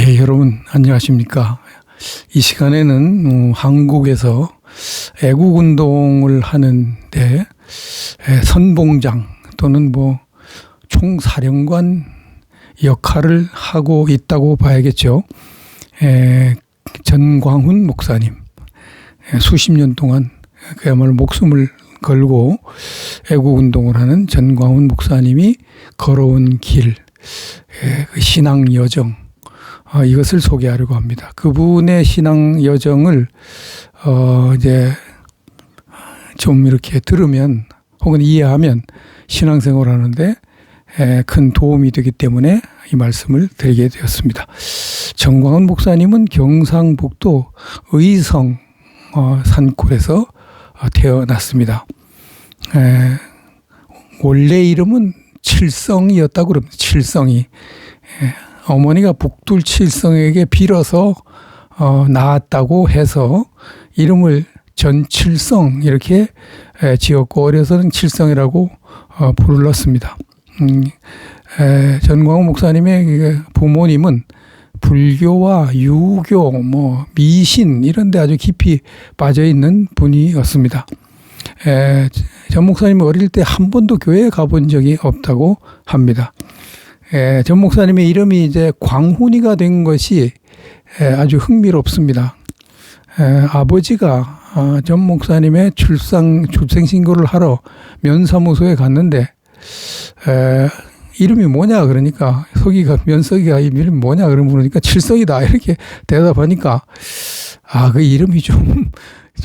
예, 여러분 안녕하십니까. 이 시간에는 한국에서 애국운동을 하는데 선봉장 또는 총사령관 역할을 하고 있다고 봐야겠죠. 전광훈 목사님, 수십 년 동안 그야말로 목숨을 걸고 애국운동을 하는 전광훈 목사님이 걸어온 길, 그 신앙 여정, 이것을 소개하려고 합니다. 그분의 신앙 여정을 이제 좀 이렇게 들으면 혹은 이해하면 신앙생활 하는데 큰 도움이 되기 때문에 이 말씀을 드리게 되었습니다. 전광훈 목사님은 경상북도 의성 산골에서 태어났습니다. 원래 이름은 칠성이었다고 그럽니다. 칠성이. 어머니가 북둘칠성에게 빌어서 낳았다고 해서 이름을 전칠성 이렇게 지었고 어려서는 칠성이라고 불렀습니다. 전광훈 목사님의 부모님은 불교와 유교, 미신 이런 데 아주 깊이 빠져 있는 분이었습니다. 전 목사님은 어릴 때 한 번도 교회에 가본 적이 없다고 합니다. 전 목사님의 이름이 이제 광훈이가 된 것이 아주 흥미롭습니다. 아버지가 전 목사님의 출생신고를 하러 면사무소에 갔는데 이름이 뭐냐 그러니까 면석이가 이름이 뭐냐 그러니까 칠성이다 이렇게 대답하니까 그 이름이 좀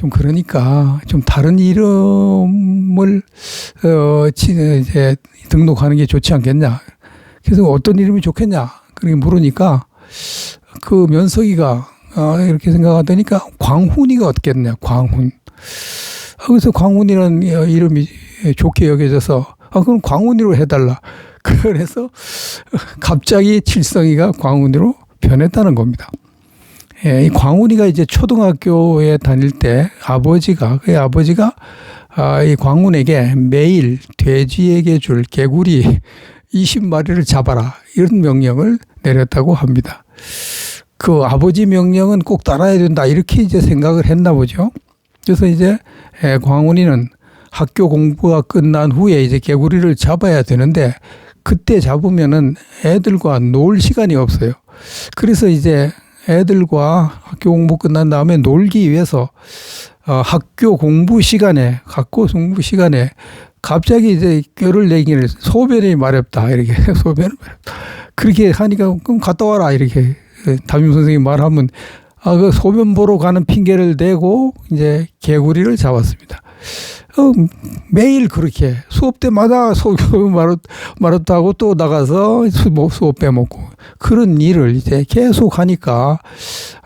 그러니까 좀 다른 이름을 이제 등록하는 게 좋지 않겠냐. 그래서 어떤 이름이 좋겠냐 그렇게 물으니까 그 면석이가 이렇게 생각하더니까 광훈이가 어떻겠냐. 광훈. 그래서 광훈이라는 이름이 좋게 여겨져서 그럼 광훈이로 해달라. 그래서 갑자기 칠성이가 광훈이로 변했다는 겁니다. 이 광훈이가 이제 초등학교에 다닐 때 아버지가 이 광훈에게 매일 돼지에게 줄 개구리 20마리를 잡아라 이런 명령을 내렸다고 합니다. 그 아버지 명령은 꼭 따라야 된다 이렇게 이제 생각을 했나 보죠. 그래서 이제 광훈이는 학교 공부가 끝난 후에 이제 개구리를 잡아야 되는데 그때 잡으면은 애들과 놀 시간이 없어요. 그래서 이제 애들과 학교 공부 끝난 다음에 놀기 위해서 학교 공부 시간에 갑자기 이제 뼈를 내기를 소변이 마렵다 이렇게 소변을 마렵다 그렇게 하니까 그럼 갔다 와라 이렇게 담임 선생님이 말하면 그 소변 보러 가는 핑계를 대고 이제 개구리를 잡았습니다. 매일 그렇게 수업 때마다 소변 마렵다고 또 나가서 수업 빼먹고 그런 일을 이제 계속 하니까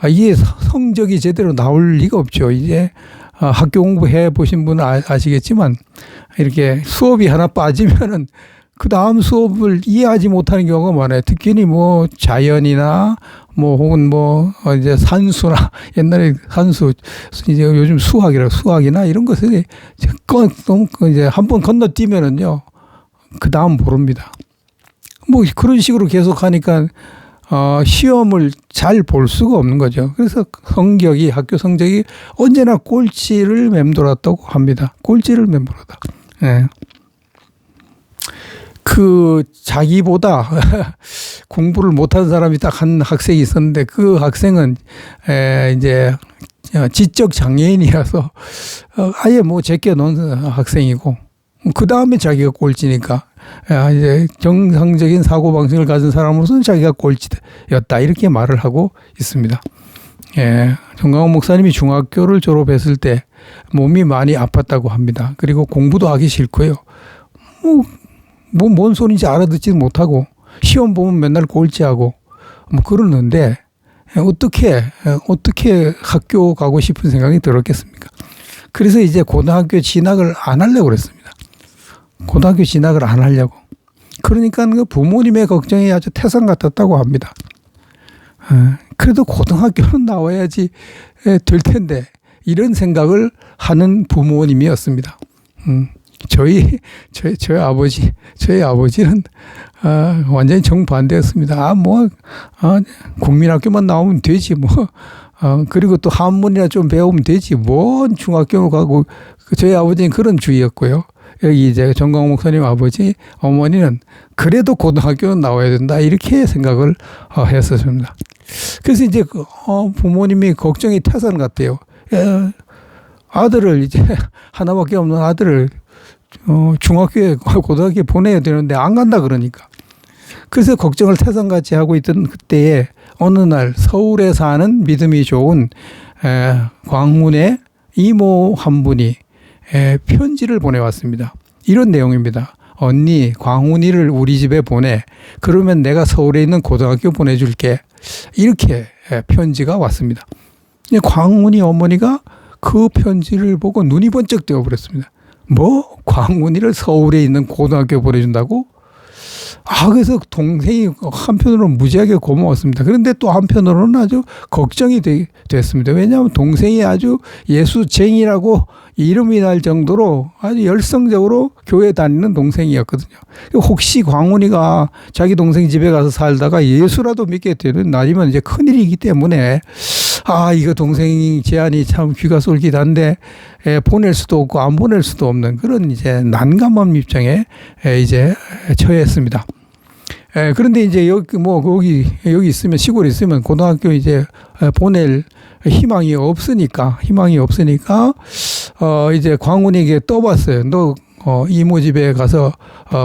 이게 성적이 제대로 나올 리가 없죠. 이제 학교 공부해 보신 분은 아시겠지만 이렇게 수업이 하나 빠지면은 그 다음 수업을 이해하지 못하는 경우가 많아요. 특히 자연이나 혹은 이제 산수나 옛날에 산수 이제 요즘 수학이나 이런 것을 이제 한번 건너뛰면은요 그 다음 모릅니다. 그런 식으로 계속 하니까 시험을 잘 볼 수가 없는 거죠. 그래서 학교 성적이 언제나 꼴찌를 맴돌았다고 합니다. 꼴찌를 맴돌았다. 네. 자기보다 공부를 못한 사람이 딱 한 학생이 있었는데 그 학생은 이제 지적 장애인이라서 아예 제껴 놓은 학생이고 그 다음에 자기가 꼴찌니까 이제 정상적인 사고방식을 가진 사람으로서는 자기가 꼴찌였다 이렇게 말을 하고 있습니다. 전광훈 목사님이 중학교를 졸업했을 때 몸이 많이 아팠다고 합니다. 그리고 공부도 하기 싫고요. 뭔 소리인지 알아듣지도 못하고 시험 보면 맨날 꼴찌하고 그러는데 어떻게 학교 가고 싶은 생각이 들었겠습니까? 그래서 이제 고등학교 진학을 안 하려고 그랬습니다. 고등학교 진학을 안 하려고. 그러니까 그 부모님의 걱정이 아주 태산 같았다고 합니다. 그래도 고등학교는 나와야지 될 텐데 이런 생각을 하는 부모님이었습니다. 저희 아버지는 완전히 정반대였습니다. 국민학교만 나오면 되지 뭐. 그리고 또 한문이나 좀 배우면 되지. 뭔 중학교 가고. 저희 아버지는 그런 주의였고요. 여기 이제 정광 목사님 아버지, 어머니는 그래도 고등학교는 나와야 된다. 이렇게 생각을 했었습니다. 그래서 이제 부모님이 걱정이 태산 같아요. 아들을 이제 하나밖에 없는 아들을 중학교에 고등학교에 보내야 되는데 안 간다 그러니까. 그래서 걱정을 태산같이 하고 있던 그때에 어느 날 서울에 사는 믿음이 좋은 광문의 이모 한 분이 편지를 보내왔습니다. 이런 내용입니다. 언니, 광훈이를 우리 집에 보내. 그러면 내가 서울에 있는 고등학교 보내줄게. 이렇게 편지가 왔습니다. 광훈이 어머니가 그 편지를 보고 눈이 번쩍 뜨어버렸습니다. 뭐? 광훈이를 서울에 있는 고등학교 보내준다고? 그래서 동생이 한편으로는 무지하게 고마웠습니다. 그런데 또 한편으로는 아주 걱정이 됐습니다. 왜냐하면 동생이 아주 예수쟁이라고 이름이 날 정도로 아주 열성적으로 교회 다니는 동생이었거든요. 혹시 광훈이가 자기 동생 집에 가서 살다가 예수라도 믿게 되는 날이면 이제 큰일이기 때문에 이거 동생 제안이 참 귀가 쏠깃한데 보낼 수도 없고 안 보낼 수도 없는 그런 이제 난감한 입장에 이제 처했습니다. 그런데 이제 여기 있으면 시골에 있으면 고등학교 이제 보낼 희망이 없으니까 이제 광훈에게 떠봤어요. 너 이모 집에 가서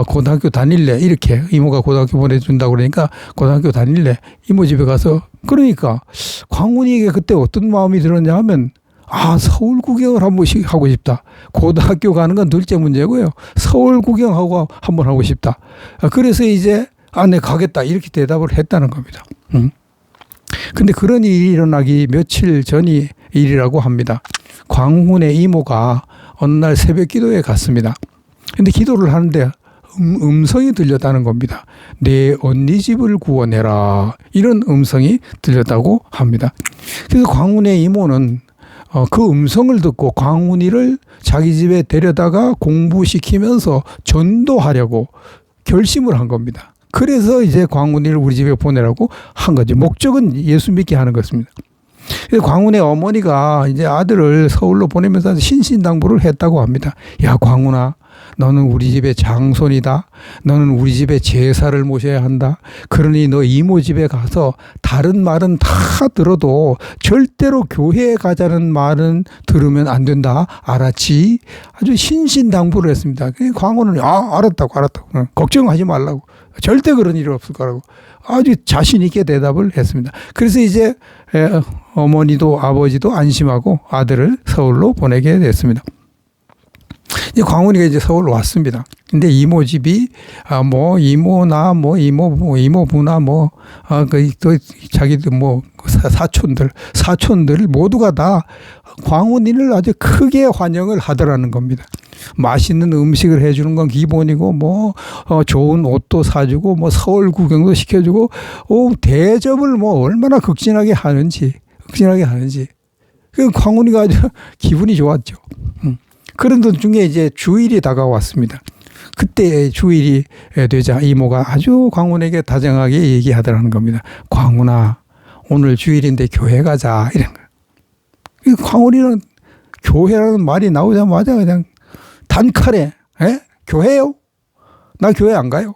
고등학교 다닐래? 이렇게 이모가 고등학교 보내준다고 그러니까 고등학교 다닐래? 이모 집에 가서 그러니까 광훈이에게 그때 어떤 마음이 들었냐 하면 서울 구경을 한 번씩 하고 싶다. 고등학교 가는 건 둘째 문제고요. 서울 구경하고 한번 하고 싶다. 그래서 이제 네 가겠다 이렇게 대답을 했다는 겁니다. 근데 그런 일이 일어나기 며칠 전이 일이라고 합니다. 광훈의 이모가 어느 날 새벽 기도에 갔습니다. 근데 기도를 하는데 음성이 들렸다는 겁니다. 내 언니 집을 구원해라. 이런 음성이 들렸다고 합니다. 그래서 광훈의 이모는 그 음성을 듣고 광훈이를 자기 집에 데려다가 공부시키면서 전도하려고 결심을 한 겁니다. 그래서 이제 광훈이를 우리 집에 보내라고 한 거죠. 목적은 예수 믿게 하는 것입니다. 그래서 광훈의 어머니가 이제 아들을 서울로 보내면서 신신당부를 했다고 합니다. 야, 광훈아, 너는 우리 집의 장손이다. 너는 우리 집에 제사를 모셔야 한다. 그러니 너 이모 집에 가서 다른 말은 다 들어도 절대로 교회에 가자는 말은 들으면 안 된다. 알았지? 아주 신신당부를 했습니다. 광훈은 알았다고. 걱정하지 말라고. 절대 그런 일이 없을 거라고 아주 자신 있게 대답을 했습니다. 그래서 이제 어머니도 아버지도 안심하고 아들을 서울로 보내게 됐습니다. 이제 광훈이가 이제 서울로 왔습니다. 근데 이모 집이 이모나 이모부나 그 자기들 사촌들 모두가 다 광훈이를 아주 크게 환영을 하더라는 겁니다. 맛있는 음식을 해주는 건 기본이고 좋은 옷도 사주고 서울 구경도 시켜주고 대접을 얼마나 극진하게 하는지 그 광훈이가 아주 기분이 좋았죠. 그런 도중에 이제 주일이 다가왔습니다. 그때 주일이 되자 이모가 아주 광훈에게 다정하게 얘기하더라는 겁니다. 광훈아, 오늘 주일인데 교회 가자. 이런 거예요. 광훈이는 교회라는 말이 나오자마자 그냥 단칼에 교회요? 나 교회 안 가요.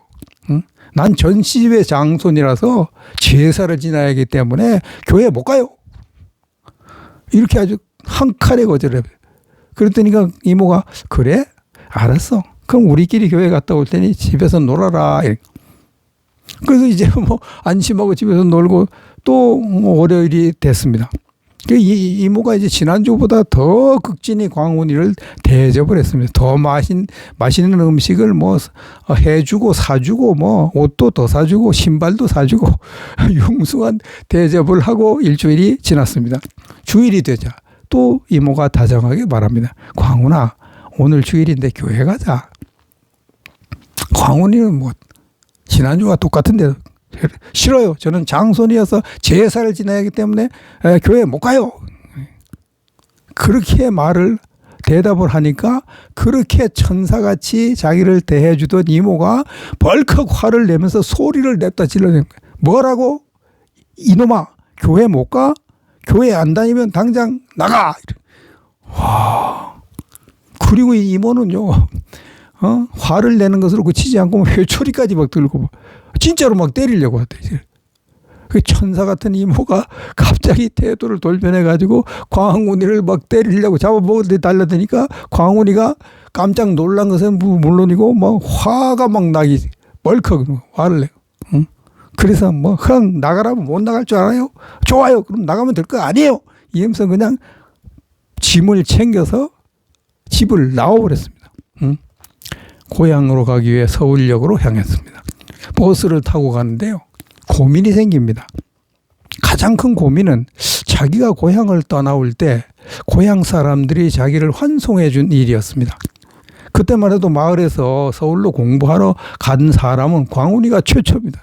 난 전시집의 장손이라서 제사를 지나야 하기 때문에 교회 못 가요. 이렇게 아주 한 칼에 거절해요. 그랬더니 이모가 그래? 알았어. 그럼 우리끼리 교회 갔다 올 테니 집에서 놀아라. 그래서 이제 안심하고 집에서 놀고 또 월요일이 됐습니다. 이모가 이제 지난주보다 더 극진히 광훈이를 대접을 했습니다. 더 맛있는 음식을 해주고 사주고 옷도 더 사주고 신발도 사주고 융숭한 대접을 하고 일주일이 지났습니다. 주일이 되자 또 이모가 다정하게 말합니다. 광훈아, 오늘 주일인데 교회 가자. 광훈이는 지난주와 똑같은데 싫어요. 저는 장손이어서 제사를 지내야 하기 때문에 교회 못 가요. 그렇게 말을 대답을 하니까 그렇게 천사같이 자기를 대해주던 이모가 벌컥 화를 내면서 소리를 냈다 질러낸 거예요. 뭐라고? 이놈아, 교회 못 가? 교회 안 다니면 당장 나가! 와. 그리고 이 이모는요, 화를 내는 것으로 그치지 않고 회초리까지 막 들고 진짜로 막 때리려고 하대. 그 천사 같은 이모가 갑자기 태도를 돌변해가지고 광훈이를 막 때리려고 잡아먹을 때 달려드니까 광훈이가 깜짝 놀란 것은 물론이고 뭐 화가 막 나기 벌컥 화를 내고. 응? 그래서 뭐 그냥 나가라면 못 나갈 줄 알아요? 좋아요. 그럼 나가면 될 거 아니에요? 이러면서 그냥 짐을 챙겨서 집을 나와버렸습니다. 응? 고향으로 가기 위해 서울역으로 향했습니다. 버스를 타고 가는데요. 고민이 생깁니다. 가장 큰 고민은 자기가 고향을 떠나올 때 고향 사람들이 자기를 환송해 준 일이었습니다. 그때만 해도 마을에서 서울로 공부하러 간 사람은 광훈이가 최초입니다.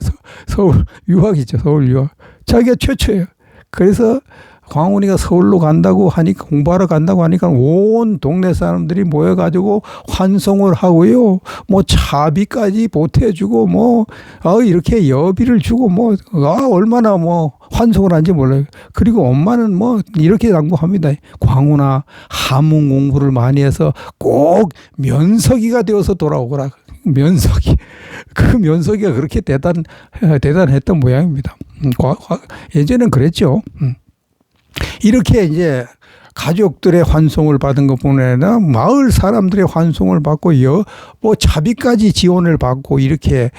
서울 유학이죠. 서울 유학. 자기가 최초예요. 그래서 광훈이가 서울로 간다고 하니까, 공부하러 간다고 하니까 온 동네 사람들이 모여가지고 환송을 하고요. 뭐 차비까지 보태주고 이렇게 여비를 주고 얼마나 환송을 한지 몰라요. 그리고 엄마는 이렇게 당부합니다. 광훈아, 함문 공부를 많이 해서 꼭 면석이가 되어서 돌아오거라. 면석이. 그 면석이가 그렇게 대단했던 모양입니다. 예전엔 그랬죠. 이렇게 이제 가족들의 환송을 받은 것뿐 아니라 마을 사람들의 환송을 받고 자비까지 지원을 받고 이렇게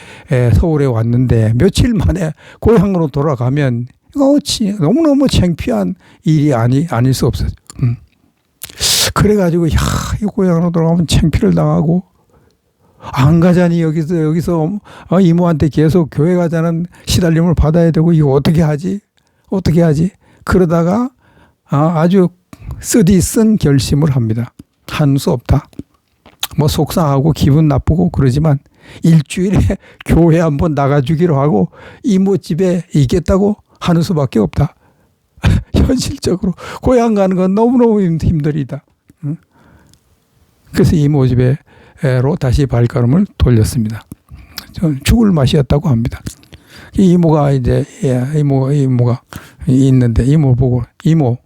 서울에 왔는데 며칠 만에 고향으로 돌아가면 이거 너무너무 창피한 일이 아닐 수 없어요. 그래가지고 이 고향으로 돌아가면 창피를 당하고 안 가자니 여기서 이모한테 계속 교회 가자는 시달림을 받아야 되고 이거 어떻게 하지? 그러다가 아주 쓰디쓴 결심을 합니다. 한 수 없다. 속상하고 기분 나쁘고 그러지만 일주일에 교회 한번 나가주기로 하고 이모 집에 있겠다고 하는 수밖에 없다. 현실적으로 고향 가는 건 너무너무 힘들이다. 그래서 이모 집에로 다시 발걸음을 돌렸습니다. 죽을 맛이었다고 합니다. 이모가 있는데 이모 보고 이모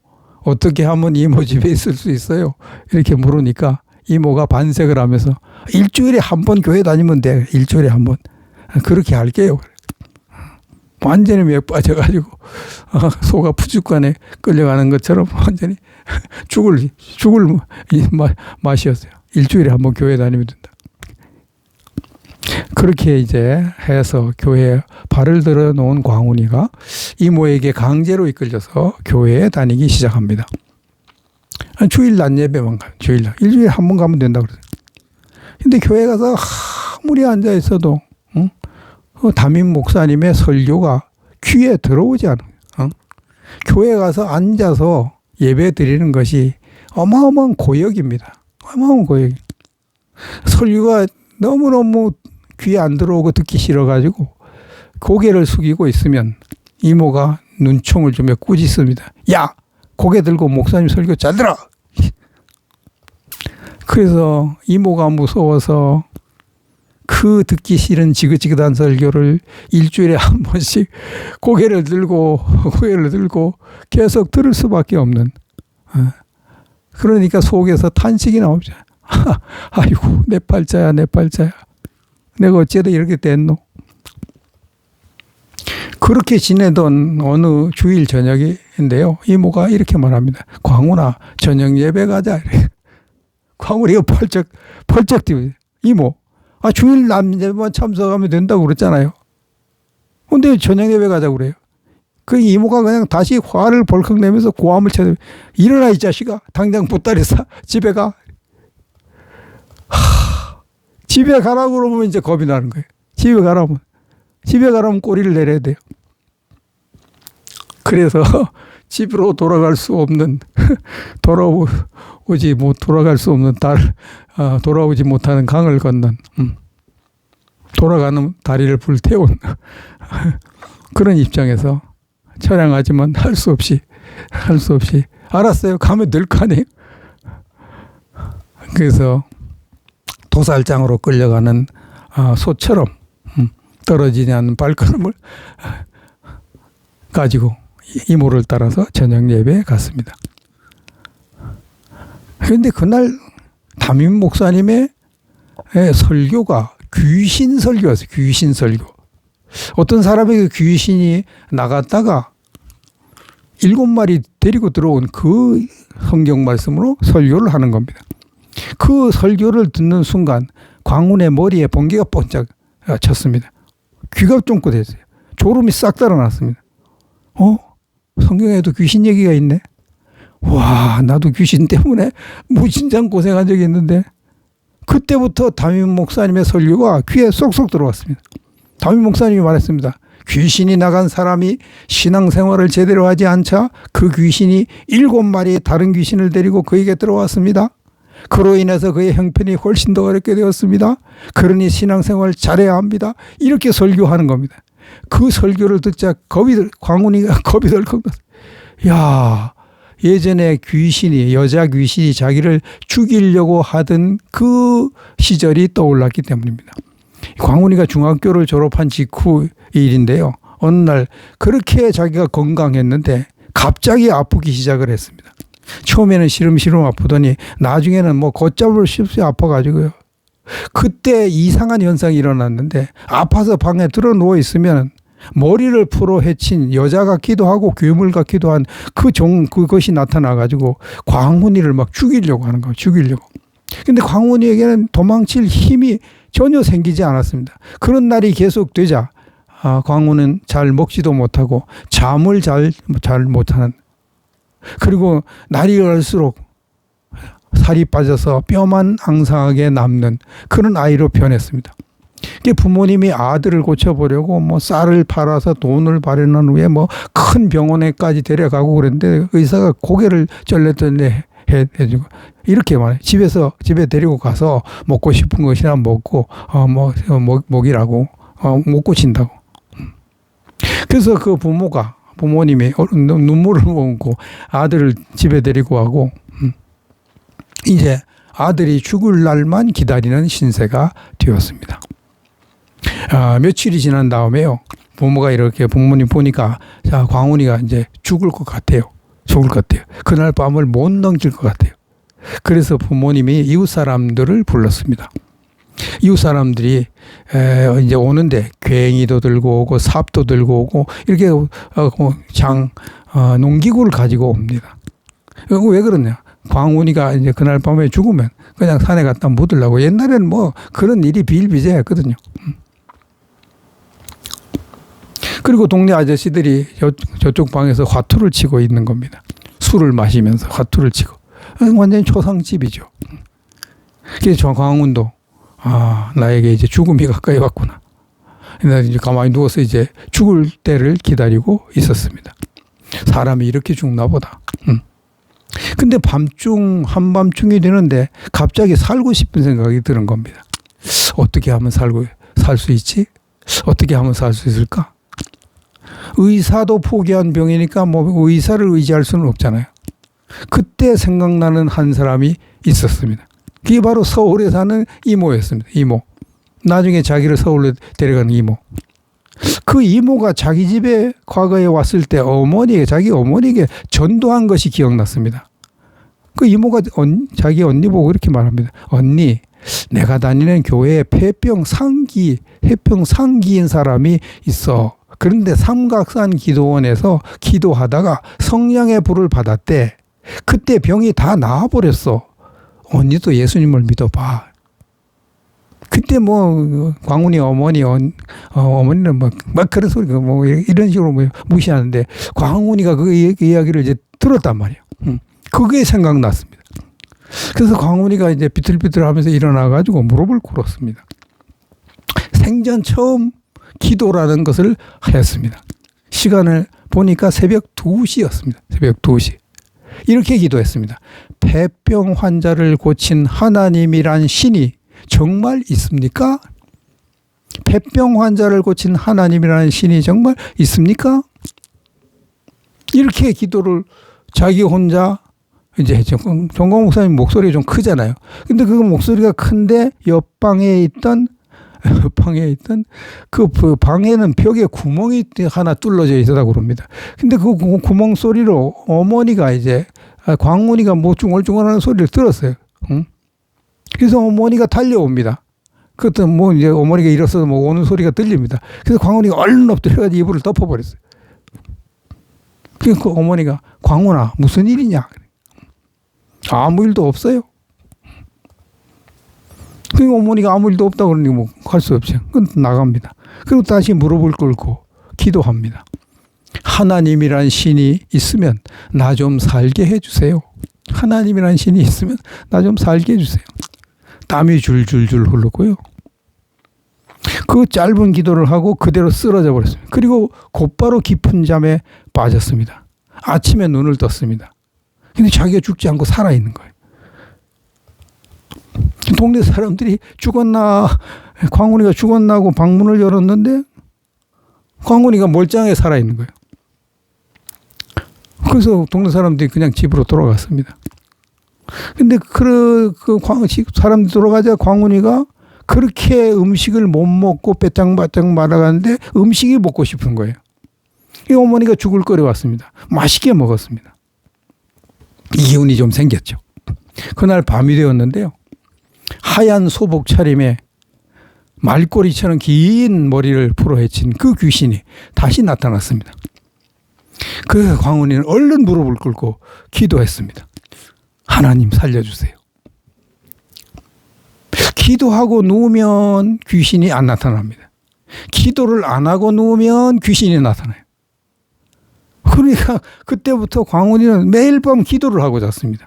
어떻게 하면 이모 집에 있을 수 있어요? 이렇게 물으니까 이모가 반색을 하면서 일주일에 한 번 교회 다니면 돼. 일주일에 한 번. 그렇게 할게요. 완전히 맥 빠져가지고 소가 푸죽간에 끌려가는 것처럼 완전히 죽을 맛이었어요. 일주일에 한 번 교회 다니면 된다. 그렇게 이제 해서 교회에 발을 들어 놓은 광훈이가 이모에게 강제로 이끌려서 교회에 다니기 시작합니다. 주일 낮 예배만 가요. 주일날. 일주일에 한 번 가면 된다고 그러죠. 근데 교회 가서 아무리 앉아 있어도 담임 목사님의 설교가 귀에 들어오지 않아요. 교회 가서 앉아서 예배 드리는 것이 어마어마한 고역입니다. 어마어마한 고역. 설교가 너무너무 귀에 안 들어오고 듣기 싫어가지고 고개를 숙이고 있으면 이모가 눈총을 주며 꾸짖습니다. 야! 고개 들고 목사님 설교 잘 들어! 그래서 이모가 무서워서 그 듣기 싫은 지긋지긋한 설교를 일주일에 한 번씩 고개를 들고 계속 들을 수밖에 없는. 그러니까 속에서 탄식이 나오죠. 아이고 내 팔자야. 내가 어째도 이렇게 됐노. 그렇게 지내던 어느 주일 저녁인데요. 이모가 이렇게 말합니다. 광훈아 저녁 예배 가자. 광훈이가 펄쩍 뛰어요. 이모 주일 예배만 참석하면 된다고 그랬잖아요. 근데 저녁 예배 가자고 그래요. 그 이모가 그냥 다시 화를 벌컥 내면서 고함을 쳐요. 일어나 이 자식아. 당장 보따리 싸. 집에 가. 집에 가라고 그러면 이제 겁이 나는 거예요. 집에 가라면 꼬리를 내려야 돼요. 그래서 집으로 돌아갈 수 없는 돌아오지 못하는 강을 건넌 돌아가는 다리를 불태운 그런 입장에서 처량하지만 할 수 없이 알았어요. 가면 될 거 아니에요. 그래서 도살장으로 끌려가는 소처럼 떨어지지 않는 발걸음을 가지고 이모를 따라서 저녁 예배에 갔습니다. 그런데 그날 담임 목사님의 설교가 귀신 설교였어요. 귀신 설교. 어떤 사람에게 귀신이 나갔다가 7마리 데리고 들어온 그 성경 말씀으로 설교를 하는 겁니다. 그 설교를 듣는 순간 광훈의 머리에 번개가 번쩍 쳤습니다. 귀가 쫑긋했어요. 졸음이 싹 달아났습니다. 성경에도 귀신 얘기가 있네. 와, 나도 귀신 때문에 무진장 고생한 적이 있는데, 그때부터 담임 목사님의 설교가 귀에 쏙쏙 들어왔습니다. 담임 목사님이 말했습니다. 귀신이 나간 사람이 신앙생활을 제대로 하지 않자 그 귀신이 7마리의 다른 귀신을 데리고 그에게 들어왔습니다. 그로 인해서 그의 형편이 훨씬 더 어렵게 되었습니다. 그러니 신앙생활 잘해야 합니다. 이렇게 설교하는 겁니다. 그 설교를 듣자 광훈이가 겁이 덜컥 났어요. 야, 예전에 여자 귀신이 자기를 죽이려고 하던 그 시절이 떠올랐기 때문입니다. 광훈이가 중학교를 졸업한 직후 일인데요. 어느 날 그렇게 자기가 건강했는데 갑자기 아프기 시작을 했습니다. 처음에는 시름시름 아프더니 나중에는 뭐 걷잡을 수 없이 아파가지고요. 그때 이상한 현상이 일어났는데, 아파서 방에 들어 누워 있으면 머리를 풀어 헤친 여자 같기도 하고 괴물 같기도 한 그것이 나타나가지고 광훈이를 막 죽이려고 하는 거예요. 죽이려고. 근데 광훈이에게는 도망칠 힘이 전혀 생기지 않았습니다. 그런 날이 계속되자 광훈은 잘 먹지도 못하고 잠을 잘 못하는, 그리고 날이 갈수록 살이 빠져서 뼈만 앙상하게 남는 그런 아이로 변했습니다. 부모님이 아들을 고쳐보려고 뭐 쌀을 팔아서 돈을 마련한 후에 뭐 큰 병원에까지 데려가고 그랬는데, 의사가 고개를 절렸더니 해주고 이렇게 말해. 집에 데리고 가서 먹고 싶은 것이나 먹고 먹이라고 못 고친다고. 그래서 그 부모님이 눈물을 머금고 아들을 집에 데리고 가고, 이제 아들이 죽을 날만 기다리는 신세가 되었습니다. 며칠이 지난 다음에요. 부모님 보니까 광훈이가 이제 죽을 것 같아요. 그날 밤을 못 넘길 것 같아요. 그래서 부모님이 이웃 사람들을 불렀습니다. 이웃 사람들이 이제 오는데 괭이도 들고 오고 삽도 들고 오고 이렇게 농기구를 가지고 옵니다. 왜 그러냐? 광훈이가 이제 그날 밤에 죽으면 그냥 산에 갖다 묻으려고. 옛날에는 뭐 그런 일이 비일비재했거든요. 그리고 동네 아저씨들이 저쪽 방에서 화투를 치고 있는 겁니다. 술을 마시면서 화투를 치고. 완전히 초상집이죠. 그래서 광훈도 나에게 이제 죽음이 가까이 왔구나. 이제 가만히 누워서 이제 죽을 때를 기다리고 있었습니다. 사람이 이렇게 죽나 보다. 근데 한밤중이 되는데 갑자기 살고 싶은 생각이 드는 겁니다. 어떻게 하면 살 수 있지? 어떻게 하면 살 수 있을까? 의사도 포기한 병이니까 뭐 의사를 의지할 수는 없잖아요. 그때 생각나는 한 사람이 있었습니다. 그게 바로 서울에 사는 이모였습니다. 이모. 나중에 자기를 서울로 데려간 이모. 그 이모가 자기 집에 과거에 왔을 때 자기 어머니에게 전도한 것이 기억났습니다. 그 이모가 자기 언니 보고 이렇게 말합니다. 언니, 내가 다니는 교회에 해평 상기인 사람이 있어. 그런데 삼각산 기도원에서 기도하다가 성령의 불을 받았대. 그때 병이 다 나아버렸어. 언니도 예수님을 믿어봐. 그때 광훈이 어머니는 막 그런 소리가 이런 식으로 무시하는데, 광훈이가 그 이야기를 이제 들었단 말이에요. 그게 생각났습니다. 그래서 광훈이가 이제 비틀비틀 하면서 일어나가지고 무릎을 꿇었습니다. 생전 처음 기도라는 것을 하였습니다. 시간을 보니까 새벽 2시였습니다. 새벽 2시. 이렇게 기도했습니다. 폐병 환자를 고친 하나님이란 신이 정말 있습니까? 폐병 환자를 고친 하나님이라는 신이 정말 있습니까? 이렇게 기도를 자기 혼자 이제 정광훈 목사님 목소리가 좀 크잖아요. 근데 그 목소리가 큰데 옆방에 있던 그 방에는 벽에 구멍이 하나 뚫려져 있다고 그럽니다. 근데 그 구멍 소리로 어머니가 이제 광훈이가 뭐 중얼중얼하는 소리를 들었어요. 응? 그래서 어머니가 달려옵니다. 그때 뭐 이제 어머니가 일어서서 뭐 오는 소리가 들립니다. 그래서 광훈이가 얼른 엎드려가지고 이불을 덮어버렸어요. 그러니까 그 어머니가 광훈아 무슨 일이냐? 아무 일도 없어요. 그러니까 어머니가 아무 일도 없다고 그러니 뭐 할 수 없죠. 나갑니다. 그리고 다시 무릎을 꿇고 기도합니다. 하나님이란 신이 있으면 나 좀 살게 해주세요. 하나님이란 신이 있으면 나 좀 살게 해주세요. 땀이 줄줄줄 흐르고요. 그 짧은 기도를 하고 그대로 쓰러져 버렸습니다. 그리고 곧바로 깊은 잠에 빠졌습니다. 아침에 눈을 떴습니다. 근데 자기가 죽지 않고 살아있는 거예요. 동네 사람들이 죽었나, 광훈이가 죽었나 하고 방문을 열었는데 광훈이가 멀쩡하게 살아있는 거예요. 그래서 동네 사람들이 그냥 집으로 돌아갔습니다. 근데 사람들이 돌아가자 광훈이가 그렇게 음식을 못 먹고 빼짝빼짝 말아가는데 음식이 먹고 싶은 거예요. 이 어머니가 죽을 거려 왔습니다. 맛있게 먹었습니다. 기운이 좀 생겼죠. 그날 밤이 되었는데요. 하얀 소복 차림에 말꼬리처럼 긴 머리를 풀어헤친 그 귀신이 다시 나타났습니다. 그 광훈이는 얼른 무릎을 꿇고 기도했습니다. 하나님 살려주세요. 기도하고 누우면 귀신이 안 나타납니다. 기도를 안 하고 누우면 귀신이 나타나요. 그러니까 그때부터 광훈이는 매일 밤 기도를 하고 잤습니다.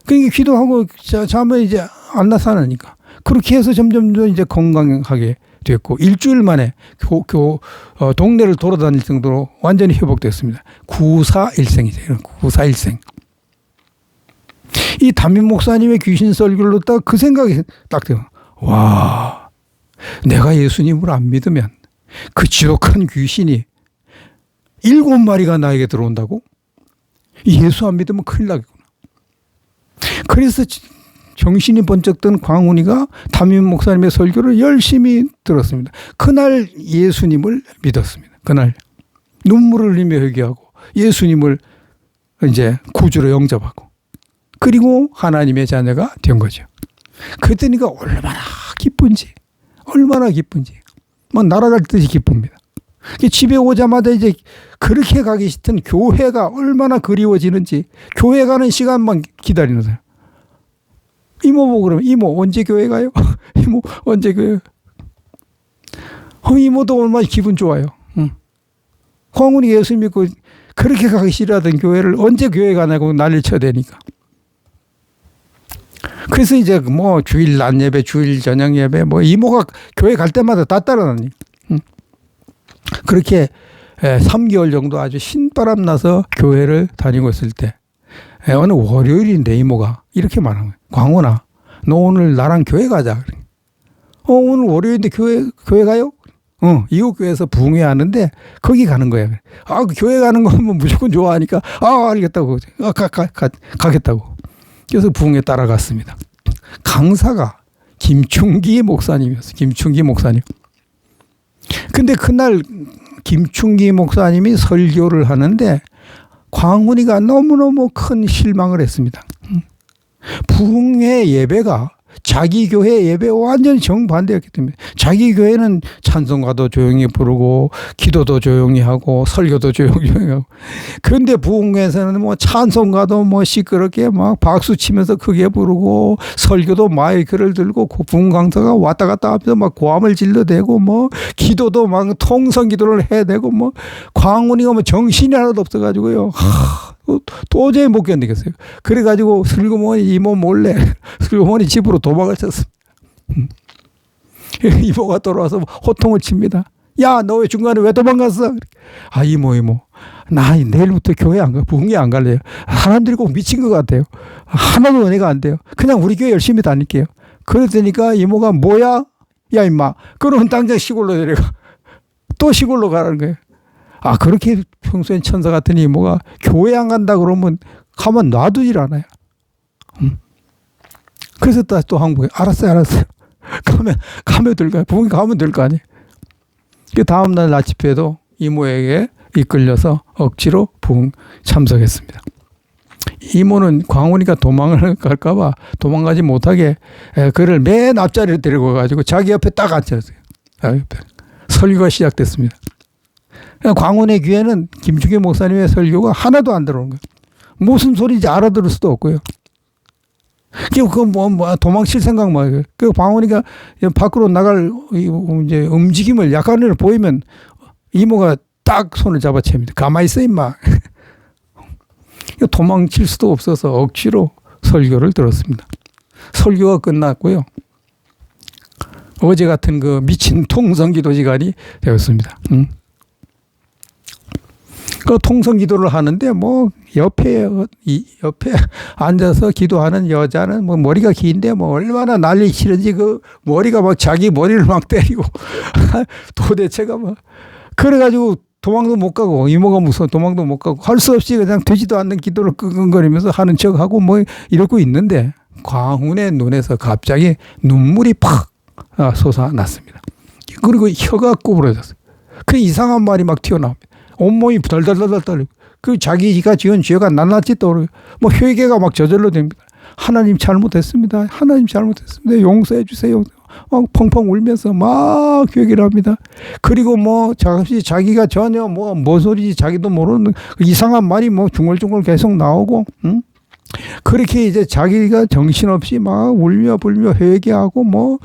그러니까 기도하고 자면 이제 안 나타나니까. 그렇게 해서 점점 이제 건강하게 됐고, 일주일 만에 동네를 돌아다닐 정도로 완전히 회복됐습니다. 구사일생이죠. 구사일생. 이 담임 목사님의 귀신 설교를 딱 그 생각이 딱 들어요. 와, 내가 예수님을 안 믿으면 그 지독한 귀신이 7마리가 나에게 들어온다고? 예수 안 믿으면 큰일 나겠구나. 그래서 정신이 번쩍 든 광훈이가 담임 목사님의 설교를 열심히 들었습니다. 그날 예수님을 믿었습니다. 그날 눈물을 흘리며 회개하고 예수님을 이제 구주로 영접하고 그리고 하나님의 자녀가 된 거죠. 그때니까 얼마나 기쁜지 막 날아갈 듯이 기쁩니다. 집에 오자마자 이제 그렇게 가기 싫던 교회가 얼마나 그리워지는지 교회 가는 시간만 기다리는 거예요. 이모 보고 그러면 이모 언제 교회 가요? 이모 언제 교회? 이모도 얼마나 기분 좋아요. 광훈이 예수 믿고 그렇게 가기 싫어하던 교회를 언제 교회 가냐고 난리를 쳐대니까. 그래서 이제 뭐 주일 낮 예배, 주일 저녁 예배, 뭐 이모가 교회 갈 때마다 다 따라다니. 그렇게 3개월 정도 아주 신바람 나서 교회를 다니고 있을 때 어느 월요일인데 이모가 이렇게 말한 거예요. 광훈아, 너 오늘 나랑 교회 가자. 오늘 월요일인데 교회 가요? 이웃 교회에서 부흥회하는데 거기 가는 거야. 그 교회 가는 거 뭐 무조건 좋아하니까 알겠다고. 가겠다고. 그래서 부흥회 따라갔습니다. 강사가 김충기 목사님이었어요. 김충기 목사님. 근데 그날 김충기 목사님이 설교를 하는데 광훈이가 너무너무 큰 실망을 했습니다. 부흥회 예배가 자기 교회 예배와 완전히 정반대였기 때문에 자기 교회는 찬송가도 조용히 부르고 기도도 조용히 하고 설교도 조용히 하고 그런데 부흥회에서는 뭐 찬송가도 뭐 시끄럽게 막 박수 치면서 크게 부르고 설교도 마이크를 들고 부흥 강사가 왔다 갔다 하면서 막 고함을 질러대고 뭐 기도도 막 통성 기도를 해야 되고 뭐 광훈이가 뭐 정신이 하나도 없어가지고요. 도저히 못 견디겠어요. 그래가지고 슬그머니 이모 몰래 슬그머니 집으로 도망을 쳤습니다. 이모가 돌아와서 호통을 칩니다. 야, 너 왜 중간에 왜 도망갔어? 이모 나 내일부터 교회 안 가, 부흥회 안 갈래요. 사람들이 꼭 미친 것 같아요. 하나도 은혜가 안 돼요. 그냥 우리 교회 열심히 다닐게요. 그러니까 이모가 뭐야? 야 임마, 그러면 당장 시골로 내려가. 또 시골로 가라는 거예요. 그렇게 평소엔 천사 같은 이모가 교회 안 간다 그러면 가만 놔두질 않아요. 그래서 또 한국에 알았어요. 가면 될 거야. 부모님 가면 될 거 아니에요. 그 다음날 나집회도 이모에게 이끌려서 억지로 부흥 참석했습니다. 이모는 광훈이가 도망을 갈까봐 도망가지 못하게 그를 맨 앞자리로 데리고 가지고 자기 옆에 딱 앉혔어요. 설교가 시작됐습니다. 광훈의 귀에는 김충기 목사님의 설교가 하나도 안 들어오는 거예요. 무슨 소리인지 알아들을 수도 없고요. 도망칠 생각만. 그 광훈이가 밖으로 나갈 이제 움직임을 약간이라도 보이면 이모가 딱 손을 잡아챕니다. 가만히 있어 임마. 도망칠 수도 없어서 억지로 설교를 들었습니다. 설교가 끝났고요. 어제 같은 그 미친 통성기도 시간이 되었습니다. 그 통성기도를 하는데 옆에 앉아서 기도하는 여자는 머리가 긴데 얼마나 난리 치는지 그 머리가 자기 머리를 막 때리고 도대체가 그래가지고 도망도 못 가고 이모가 무서워 도망도 못 가고 할 수 없이 그냥 되지도 않는 기도를 끙끙거리면서 하는 척하고 이러고 있는데 광훈의 눈에서 갑자기 눈물이 팍 솟아났습니다. 그리고 혀가 구부러졌어요. 그 이상한 말이 막 튀어나옵니다. 온몸이 덜덜덜덜 떨리고 그 자기가 지은 죄가 낱낱이 떠오르고 회개가 막 저절로 됩니다. 하나님 잘못했습니다. 하나님 잘못했습니다. 용서해 주세요. 펑펑 울면서 막 회개를 합니다. 그리고 자기가 전혀 뭔 소리지 자기도 모르는 이상한 말이 중얼중얼 계속 나오고 그렇게 이제 자기가 정신없이 막 울며 불며 회개하고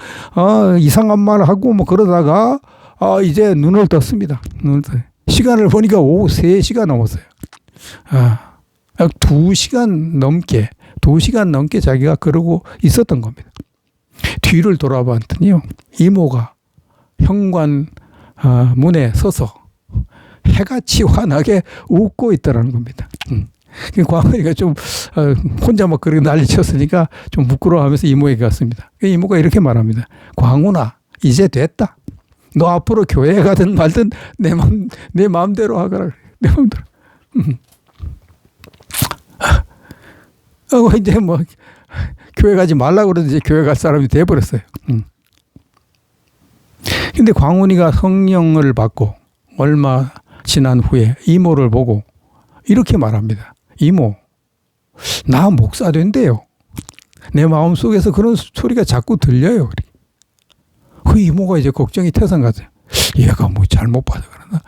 이상한 말 하고 그러다가 이제 눈을 떴습니다. 시간을 보니까 오후 3시가 넘었어요. 2시간 넘게 자기가 그러고 있었던 겁니다. 뒤를 돌아봤더니요. 이모가 현관 문에 서서 해같이 환하게 웃고 있더라는 겁니다. 광훈이가 좀 혼자 막 그렇게 난리쳤으니까 좀 부끄러워하면서 이모에게 갔습니다. 이모가 이렇게 말합니다. 광훈아, 이제 됐다. 너 앞으로 교회 가든 말든 내 마음대로 하거라. 내 마음대로. 이제 교회 가지 말라고 그러는데 이제 교회 갈 사람이 돼버렸어요. 근데 광훈이가 성령을 받고 얼마 지난 후에 이모를 보고 이렇게 말합니다. 이모, 나 목사 된대요. 내 마음속에서 그런 소리가 자꾸 들려요. 그 이모가 이제 걱정이 태산같아요. 얘가 잘못 받아 그러나?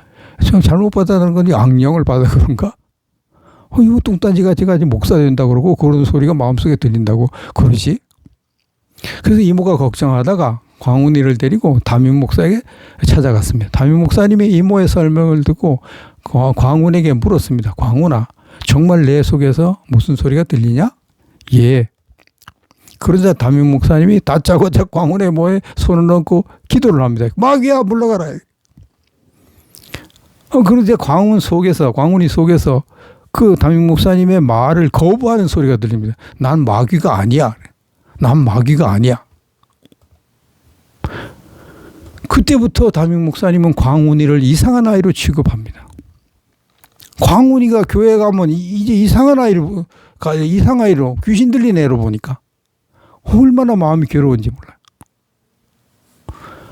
참 잘못 받아는 건 악령을 받아 그런가? 이거 뚱딴지가 제가 목사 된다고 그러고 그런 소리가 마음속에 들린다고 그러지? 그래서 이모가 걱정하다가 광훈이를 데리고 담임 목사에게 찾아갔습니다. 담임 목사님이 이모의 설명을 듣고 광훈에게 물었습니다. 광훈아, 정말 내 속에서 무슨 소리가 들리냐? 예. 그러자 담임 목사님이 다짜고짜 광훈의 모에 손을 얹고 기도를 합니다. 마귀야 물러가라. 그런데 광훈이 속에서 그 담임 목사님의 말을 거부하는 소리가 들립니다. 난 마귀가 아니야. 그때부터 담임 목사님은 광훈이를 이상한 아이로 취급합니다. 광훈이가 교회 가면 이제 이상한 아이로 귀신 들린 애로 보니까 얼마나 마음이 괴로운지 몰라요.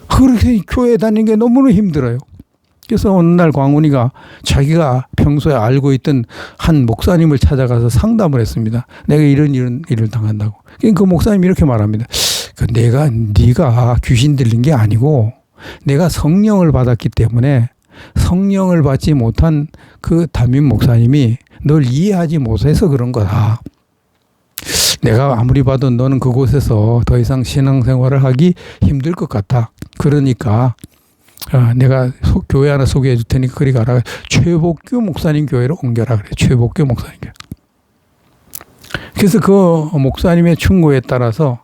그렇게 교회 다니는 게 너무나 힘들어요. 그래서 어느 날 광훈이가 자기가 평소에 알고 있던 한 목사님을 찾아가서 상담을 했습니다. 내가 이런 일을 당한다고. 그 목사님이 이렇게 말합니다. 네가 귀신 들린 게 아니고 내가 성령을 받았기 때문에 성령을 받지 못한 그 담임 목사님이 널 이해하지 못해서 그런 거다. 내가 아무리 봐도 너는 그곳에서 더 이상 신앙생활을 하기 힘들 것 같아. 그러니까 내가 교회 하나 소개해 줄 테니까 그리 가라. 최복규 목사님 교회로 옮겨라 그래. 최복규 목사님 교회. 그래서 그 목사님의 충고에 따라서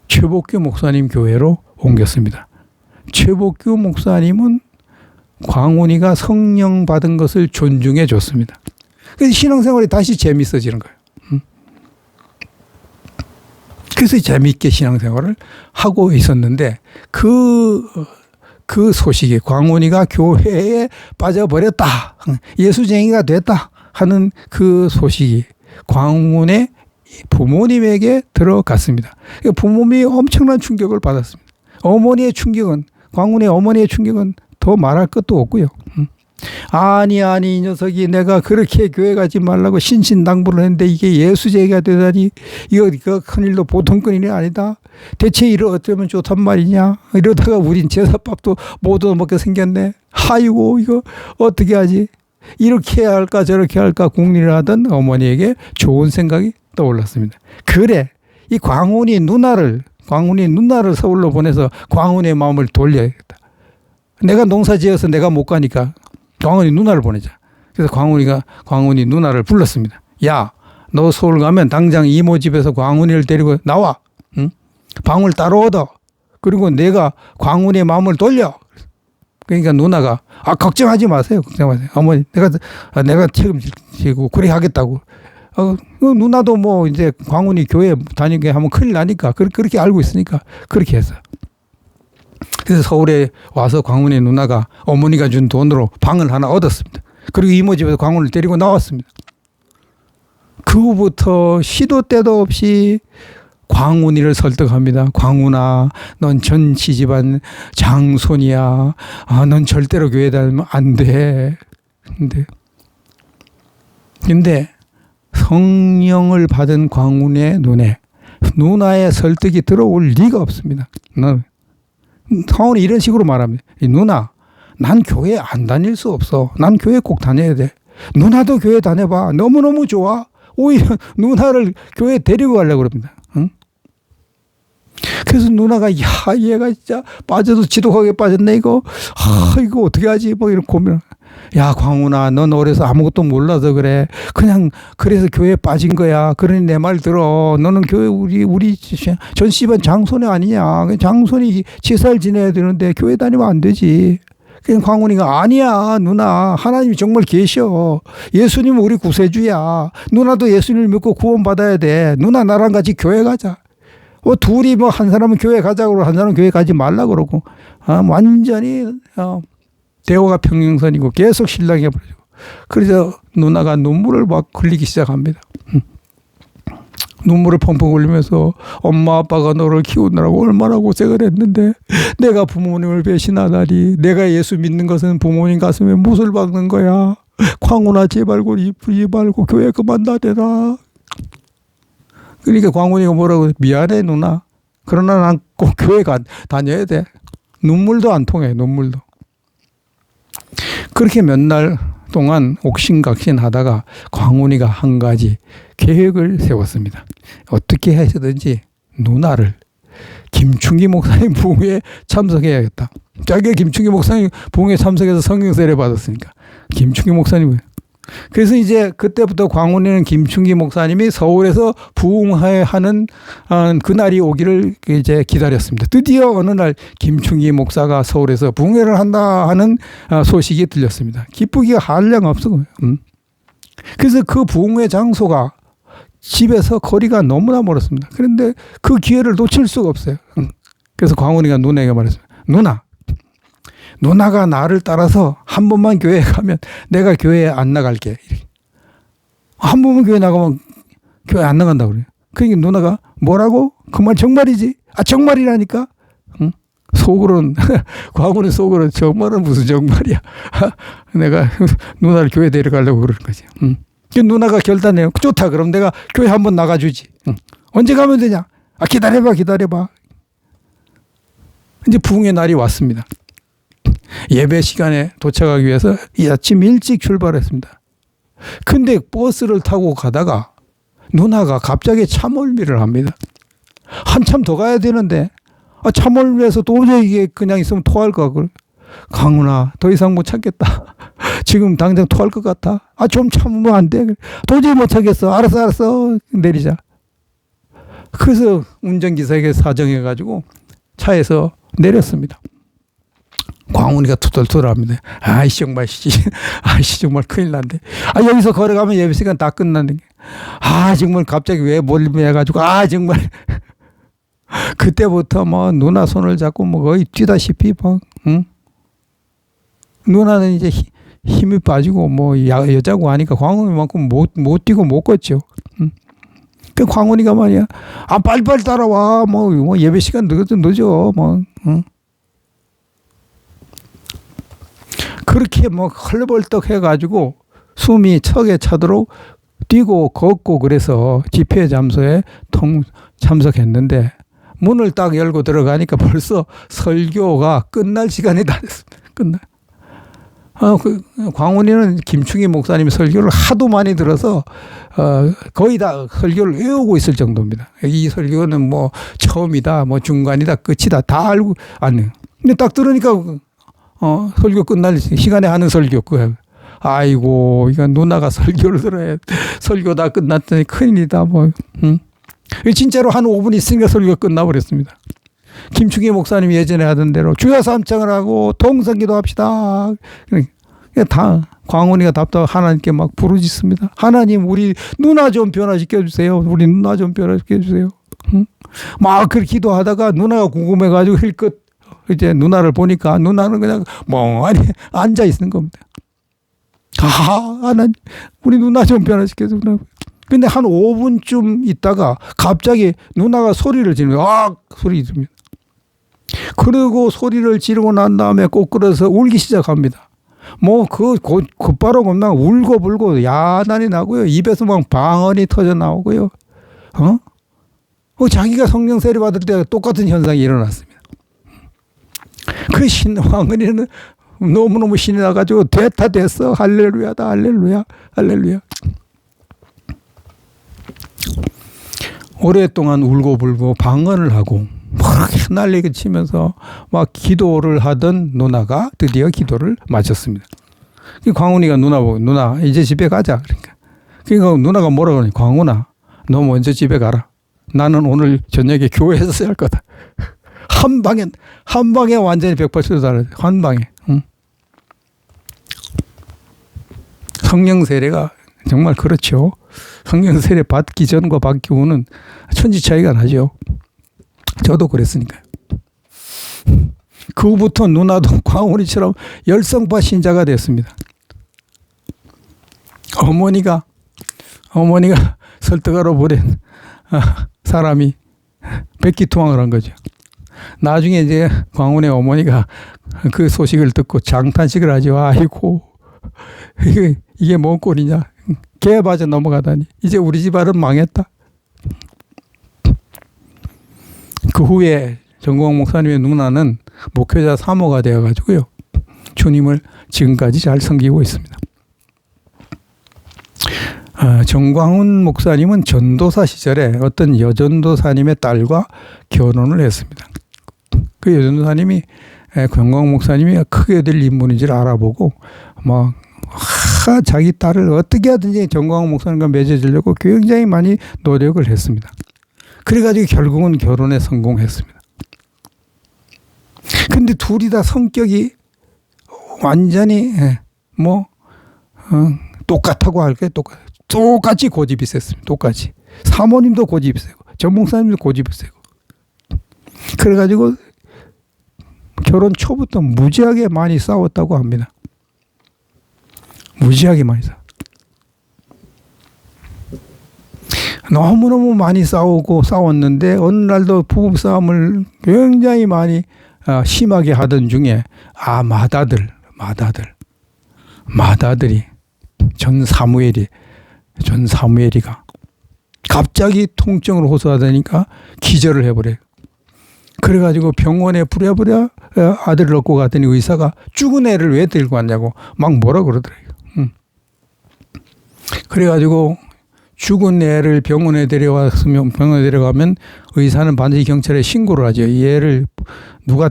최복규 목사님 교회로 옮겼습니다. 최복규 목사님은 광훈이가 성령 받은 것을 존중해 줬습니다. 그래서 신앙생활이 다시 재밌어지는 거예요. 그래서 재미있게 신앙생활을 하고 있었는데 그 소식이 광훈이가 교회에 빠져버렸다. 예수쟁이가 됐다. 하는 그 소식이 광운의 부모님에게 들어갔습니다. 부모님이 엄청난 충격을 받았습니다. 어머니의 충격은, 광운의 어머니의 충격은 더 말할 것도 없고요. 아니 이 녀석이 내가 그렇게 교회 가지 말라고 신신당부를 했는데 이게 예수제가 되다니 이거 큰일도 보통 큰일이 아니다. 대체 이를 어쩌면 좋단 말이냐. 이러다가 우린 제사밥도 못 얻어먹게 생겼네. 아이고 이거 어떻게 하지. 이렇게 할까 저렇게 할까 궁리를 하던 어머니에게 좋은 생각이 떠올랐습니다. 그래 이 광운이 누나를 서울로 보내서 광운의 마음을 돌려야겠다. 내가 농사 지어서 내가 못 가니까 광운이 누나를 보내자. 그래서 광운이 누나를 불렀습니다. 야, 너 서울 가면 당장 이모 집에서 광운이를 데리고 나와. 응? 방을 따로 얻어. 그리고 내가 광운의 마음을 돌려. 그러니까 누나가 걱정하지 마세요. 걱정하지 마세요. 어머니 내가 책임지고 그래 하겠다고. 누나도 뭐 이제 광운이 교회 다니게 하면 큰일 나니까 그렇게 알고 있으니까 그렇게 했어요. 그래서 서울에 와서 광운의 누나가 어머니가 준 돈으로 방을 하나 얻었습니다. 그리고 이모 집에서 광운을 데리고 나왔습니다. 그 후부터 시도 때도 없이 광운이를 설득합니다. 광운아, 넌 전치 집안 장손이야. 넌 절대로 교회 다니면 안 돼. 근데 성령을 받은 광운의 눈에 누나의 설득이 들어올 리가 없습니다. 성원이 이런 식으로 말합니다. 누나, 난 교회 안 다닐 수 없어. 난 교회 꼭 다녀야 돼. 누나도 교회 다녀봐. 너무너무 좋아. 오히려 누나를 교회 데리고 가려고 그럽니다. 응? 그래서 누나가 얘가 진짜 빠져도 지독하게 빠졌네 이거. 이거 어떻게 하지? 뭐 이런 고민을. 야 광운아, 넌 어려서 아무것도 몰라서 그래. 그냥 그래서 교회에 빠진 거야. 그러니 내 말 들어. 너는 교회 우리 전 씨반 장손이 아니냐. 장손이 제사를 지내야 되는데 교회 다니면 안 되지. 그냥 광운이가 아니야 누나, 하나님이 정말 계셔. 예수님은 우리 구세주야. 누나도 예수님을 믿고 구원받아야 돼. 누나 나랑 같이 교회 가자. 둘이 뭐 한 사람은 교회 가자고 그러고 한 사람은 교회 가지 말라 그러고 완전히 대화가 평행선이고 계속 신랑해버리고. 그래서 누나가 눈물을 막 흘리기 시작합니다. 눈물을 펑펑 흘리면서 엄마 아빠가 너를 키우느라고 얼마나 고생을 했는데 내가 부모님을 배신하다니. 내가 예수 믿는 것은 부모님 가슴에 못을 박는 거야. 광운아 제발 이쁘지 말고 교회 그만 다녀라. 그러니까 광운이가 뭐라고, 미안해 누나. 그러나 난 꼭 교회 다녀야 돼. 눈물도 안 통해. 눈물도. 그렇게 몇 날 동안 옥신각신 하다가 광운이가 한 가지 계획을 세웠습니다. 어떻게 해서든지 누나를 김충기 목사님 부흥회에 참석해야겠다. 자기가 김충기 목사님 부흥회에 참석해서 성경 세례 받았으니까. 김충기 목사님. 그래서 이제 그때부터 광운이는 김충기 목사님이 서울에서 부흥회하는 그날이 오기를 이제 기다렸습니다. 드디어 어느 날 김충기 목사가 서울에서 부흥회를 한다 하는 소식이 들렸습니다. 기쁘기가 한량없어. 그래서 그 부흥회 장소가 집에서 거리가 너무나 멀었습니다. 그런데 그 기회를 놓칠 수가 없어요. 그래서 광운이가 누나에게 말했습니다. 누나가 나를 따라서 한 번만 교회에 가면 내가 교회에 안 나갈게. 한 번만 교회 나가면 교회 안 나간다고 그래요. 그러니까 누나가 뭐라고? 그 말 정말이지? 정말이라니까? 응? 속으로는, 광운의 속으로는 정말은 무슨 정말이야. 내가 누나를 교회 데려가려고 그러는 거지. 응. 누나가 결단해요. 좋다. 그럼 내가 교회 한번 나가주지. 응. 언제 가면 되냐? 기다려봐. 이제 부흥의 날이 왔습니다. 예배 시간에 도착하기 위해서 이 아침 일찍 출발했습니다. 근데 버스를 타고 가다가 누나가 갑자기 참멀미를 합니다. 한참 더 가야 되는데 참멀미해서 도저히 이게 그냥 있으면 토할 것 같고. 광운아, 더 이상 못 참겠다. 지금 당장 토할 것 같아. 좀 참으면 안 돼. 도저히 못 참겠어. 알았어. 내리자. 그래서 운전기사에게 사정해가지고 차에서 내렸습니다. 광운이가 투덜투덜합니다. 정말 큰일 났네. 여기서 걸어가면 예배 시간 다 끝났는데. 정말 갑자기 왜 몰매가지고 정말. 그때부터 뭐 누나 손을 잡고 뭐 거의 뛰다시피 응? 누나는 이제 힘이 빠지고 뭐 여자고 하니까 광훈이만큼 못 뛰고 못 걷죠. 그 광훈이가 말이야. 아, 빨리빨리 따라와. 뭐 예배 시간 늦어. 뭐. 그렇게 뭐 헐벌떡 해가지고 숨이 척에 차도록 뛰고 걷고 그래서 집회 장소에 참석했는데 문을 딱 열고 들어가니까 벌써 설교가 끝날 시간이 다 됐습니다. 광훈이는 김충희 목사님 설교를 하도 많이 들어서 거의 다 설교를 외우고 있을 정도입니다. 이 설교는 뭐 처음이다, 뭐 중간이다, 끝이다 다 알고 아니요. 근데 딱 들으니까 설교 끝날 시간에 하는 설교 그거야. 아이고, 이거 누나가 설교를 들어야 설교 다 끝났더니 큰일이다 뭐. 진짜로 한 5분 있으니까 설교가 끝나버렸습니다. 김충희 목사님이 예전에 하던 대로 주여 삼창을 하고 동성기도 합시다. 다 광훈이가 답답 하나님께 막 부르짖습니다. 하나님, 우리 누나 좀 변화시켜 주세요. 우리 누나 좀 변화시켜 주세요. 막 그렇게 기도하다가 누나가 궁금해가지고 힐끗 이제 누나를 보니까 누나는 그냥 멍하니 앉아 있는 겁니다. 하나님, 우리 누나 좀 변화시켜 주세요. 근데 한 5분쯤 있다가 갑자기 누나가 소리를 지르면 소리 지릅니다. 그리고 소리를 지르고 난 다음에 꼬꾸라서 울기 시작합니다. 뭐 곧바로 그냥 울고 불고 야단이 나고요. 입에서 막 방언이 터져 나오고요. 자기가 성령 세례 받을 때 똑같은 현상이 일어났습니다. 그 황은이는 너무너무 신이 나가지고 됐어. 할렐루야다. 할렐루야. 할렐루야. 오랫동안 울고불고 방언을 하고 막 난리를 치면서 막 기도를 하던 누나가 드디어 기도를 마쳤습니다. 광훈이가 누나 보고 누나 이제 집에 가자. 그러니까 누나가 뭐라고 하니 광훈아 너 먼저 집에 가라. 나는 오늘 저녁에 교회에서 써야 할 거다. 한 방에 완전히 180도 달라요. 한 방에. 성령 세례가 정말 그렇죠. 성령 세례 받기 전과 받기 후는 천지 차이가 나죠. 저도 그랬으니까요. 그 후부터 누나도 광훈이처럼 열성파 신자가 됐습니다. 어머니가 설득하러 보낸 사람이 백기투항을 한 거죠. 나중에 이제 광훈의 어머니가 그 소식을 듣고 장탄식을 하죠. 아이고 이게 뭔 꼴이냐. 개 빠져 넘어가다니 이제 우리 집안은 망했다. 그 후에 정광훈 목사님의 누나는 목회자 3호가 되어가지고요. 주님을 지금까지 잘 섬기고 있습니다. 정광훈 목사님은 전도사 시절에 어떤 여전도사님의 딸과 결혼을 했습니다. 그 여전도사님이 정광훈 목사님이 크게 될 인물인지를 알아보고 막 자기 딸을 어떻게 하든지 정광훈 목사님과 맺어주려고 굉장히 많이 노력을 했습니다. 그래가지고 결국은 결혼에 성공했습니다. 근데 둘이 다 성격이 완전히 똑같다고 할 거예요. 똑같이 고집이 셌습니다. 똑같이. 사모님도 고집이 세고 전 목사님도 고집이 세고. 그래가지고 결혼 초부터 무지하게 많이 싸웠다고 합니다. 무지하게 많이 너무너무 많이 싸웠는데 어느 날도 부부싸움을 굉장히 많이 심하게 하던 중에 마다들이 전 사무엘이가 갑자기 통증을 호소하다니까 기절을 해버려요. 그래가지고 병원에 부랴부랴 아들을 얻고 갔더니 의사가 죽은 애를 왜 들고 왔냐고 막 뭐라 그러더라고요. 그래가지고 죽은 애를 병원에 데려가면 의사는 반드시 경찰에 신고를 하죠. 이 애를 누가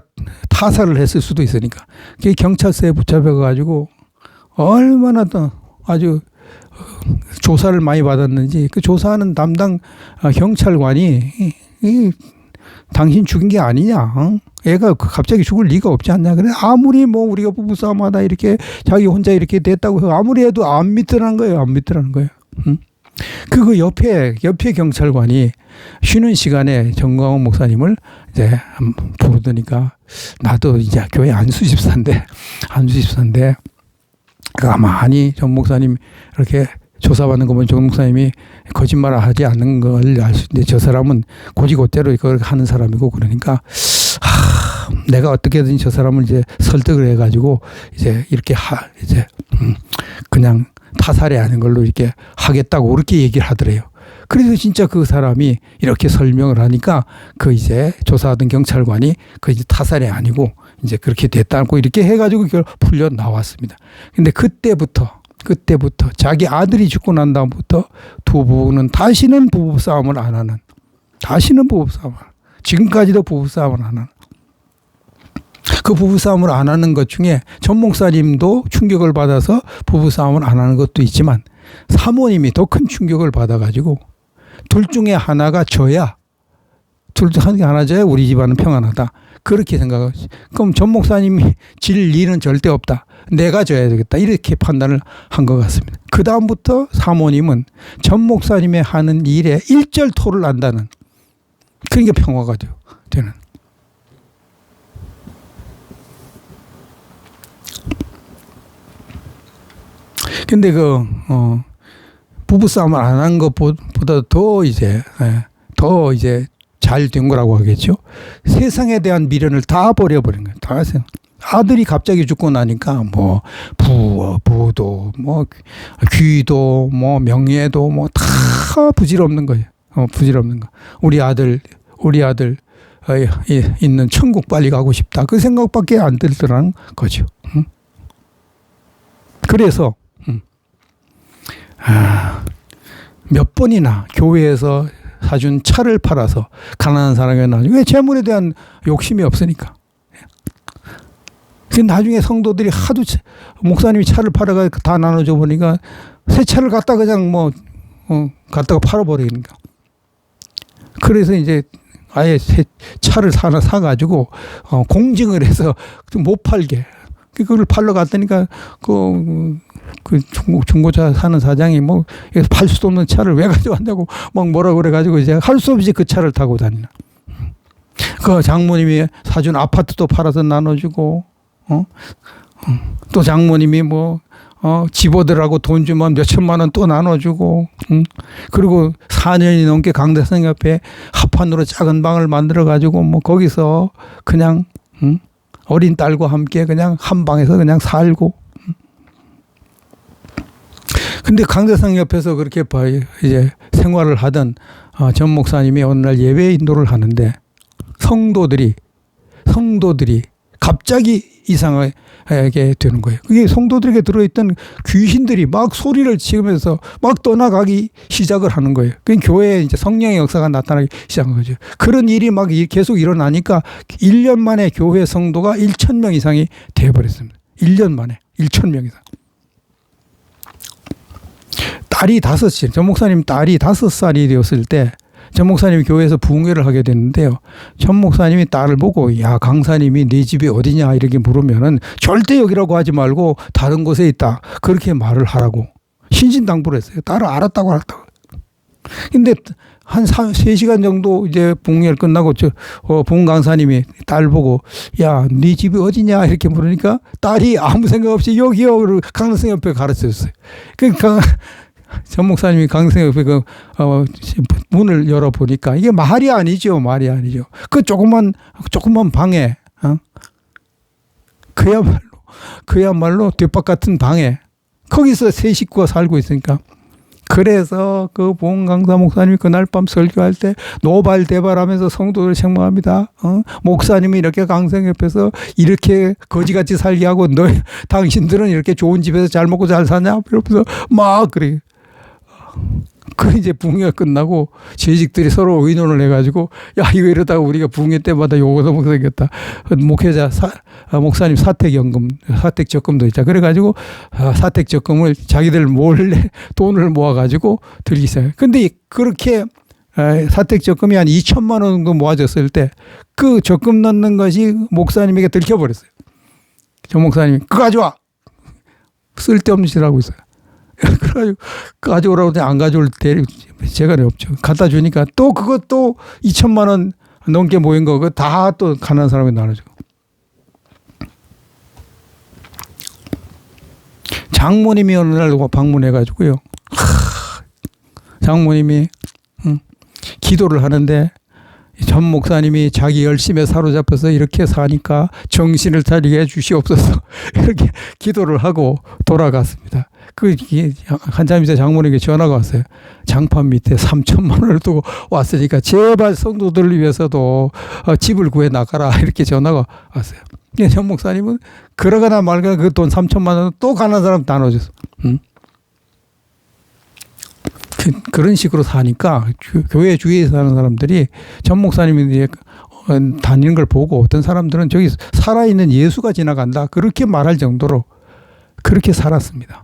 타살을 했을 수도 있으니까. 그게 경찰서에 붙잡혀가지고 얼마나 또 아주 조사를 많이 받았는지 그 조사하는 담당 경찰관이 당신 죽인 게 아니냐. 애가 갑자기 죽을 리가 없지 않냐. 그래 아무리 우리가 부부싸움하다 이렇게 자기 혼자 이렇게 됐다고 해서 아무리 해도 안 믿더라는 거예요. 그 옆에 경찰관이 쉬는 시간에 정광훈 목사님을 이제 부르더니까 나도 이제 교회 안수집사인데 가만히 전 목사님 이렇게 조사받는 거 보면 전 목사님이 거짓말을 하지 않는 걸 알 수 있는데 저 사람은 고지고대로 이걸 하는 사람이고 그러니까 내가 어떻게든 저 사람을 이제 설득을 해가지고 이제 이렇게 이제 그냥 타살해하는 걸로 이렇게 하겠다고 그렇게 얘기를 하더래요. 그래서 진짜 그 사람이 이렇게 설명을 하니까 그 이제 조사하던 경찰관이 그 이제 타살이 아니고 이제 그렇게 됐다고 이렇게 해가지고 그걸 풀려 나왔습니다. 근데 그때부터 자기 아들이 죽고 난 다음부터 두 부부는 다시는 부부싸움을 안 하는, 지금까지도 부부싸움을 안 하는, 그 부부싸움을 안 하는 것 중에 전 목사님도 충격을 받아서 부부싸움을 안 하는 것도 있지만 사모님이 더 큰 충격을 받아가지고 둘 중에 하나가 져야, 우리 집안은 평안하다. 그렇게 생각하지. 그럼 전 목사님이 질 일은 절대 없다. 내가 져야 되겠다. 이렇게 판단을 한 것 같습니다. 그 다음부터 사모님은 전 목사님의 하는 일에 일절 토를 난다는, 그러니까 평화가 되는. 근데 부부싸움을 안 한 것보다 더 이제 잘 된 거라고 하겠죠. 세상에 대한 미련을 다 버려버린 거예요. 다 아들이 갑자기 죽고 나니까 뭐 부도 뭐 귀도 뭐 명예도 뭐 다 부질없는 거예요. 부질없는 거. 우리 아들 있는 천국 빨리 가고 싶다. 그 생각밖에 안 들더라는 거죠. 그래서 몇 번이나 교회에서 사준 차를 팔아서 가난한 사람에게 나중에 왜 재물에 대한 욕심이 없으니까. 그 나중에 성도들이 하도 목사님이 차를 팔아가 다 나눠줘 보니까 새 차를 갖다 그냥 갖다가 팔아버리니까. 그래서 이제 아예 새 차를 하나 사가지고 공증을 해서 못 팔게. 그걸 팔러 갔다니까 그 중고차 사는 사장이 팔 수도 없는 차를 왜 가져왔냐고 뭐라 그래가지고 이제 할 수 없이 그 차를 타고 다니나. 그 장모님이 사준 아파트도 팔아서 나눠주고, 또 장모님이 집어들하고 돈 주면 몇 천만 원 또 나눠주고, 그리고 4년이 넘게 강대성 옆에 합판으로 작은 방을 만들어가지고 거기서 그냥, 어린 딸과 함께 그냥 한 방에서 그냥 살고. 근데 강대상 옆에서 그렇게 이제 생활을 하던 전 목사님이 어느 날 예배 인도를 하는데 성도들이 갑자기 이상하게 되는 거예요. 그게 성도들에게 들어있던 귀신들이 막 소리를 지르면서 막 떠나가기 시작을 하는 거예요. 그 교회에 이제 성령의 역사가 나타나기 시작한 거죠. 그런 일이 막 계속 일어나니까 1년 만에 교회 성도가 1,000명 이상이 되어버렸습니다. 1년 만에 1,000명 이상. 딸이 5살, 전 목사님 딸이 5살이 되었을 때 전 목사님이 교회에서 부흥회를 하게 됐는데요. 전 목사님이 딸을 보고 야 강사님이 네 집이 어디냐 이렇게 물으면은 절대 여기라고 하지 말고 다른 곳에 있다. 그렇게 말을 하라고 신신당부를 했어요. 딸을 알았다고. 근데 한 3시간 정도 이제 부흥회를 끝나고 부흥 강사님이 딸 보고 야 네 집이 어디냐 이렇게 물으니까 딸이 아무 생각 없이 여기요. 강릉성 옆에 가르쳐줬어요. 그러니까 전 목사님이 강릉성 옆에 문을 열어보니까 이게 말이 아니죠. 그 조그만 방에, 그야말로 뒷밭 같은 방에 거기서 세 식구가 살고 있으니까. 그래서 그 부흥 강사 목사님이 그날 밤 설교할 때 노발대발하면서 성도들 책망합니다. 목사님이 이렇게 강성 옆에서 이렇게 거지같이 살게 하고 당신들은 이렇게 좋은 집에서 잘 먹고 잘 사냐? 이러면서 막 그래. 그 이제 부흥회가 끝나고 재직들이 서로 의논을 해가지고 야 이거 이러다가 우리가 부흥회 때마다 요거도 못 생겼다. 목회자 목사님 사택적금도 있자. 그래가지고 사택적금을 자기들 몰래 돈을 모아가지고 들기 시작해. 근데 그렇게 사택적금이 한 2천만 원 정도 모아졌을 때 그 적금 넣는 것이 목사님에게 들켜버렸어요. 저 목사님이 그거 가져와. 쓸데없는 짓을 하고 있어요. 그래가지고 가져오라고 하더니 안 가져올 때 재간이 없죠. 갖다 주니까 또 그것도 2천만 원 넘게 모인 거 그거 다 또 가난한 사람에게 나눠줘. 장모님이 어느 날 방문해가지고요. 장모님이 기도를 하는데 전 목사님이 자기 열심에 사로잡혀서 이렇게 사니까 정신을 차리게 해주시옵소서 이렇게 기도를 하고 돌아갔습니다. 한참 있다 장모님에게 전화가 왔어요. 장판 밑에 3천만 원을 두고 왔으니까 제발 성도들을 위해서도 집을 구해 나가라 이렇게 전화가 왔어요. 전 목사님은 그러거나 말거나 그 돈 3천만 원 또 가난한 사람 다 넣어줬어. 그런 식으로 사니까 교회 주위에 사는 사람들이 전 목사님이 다니는 걸 보고 어떤 사람들은 저기 살아있는 예수가 지나간다 그렇게 말할 정도로 그렇게 살았습니다.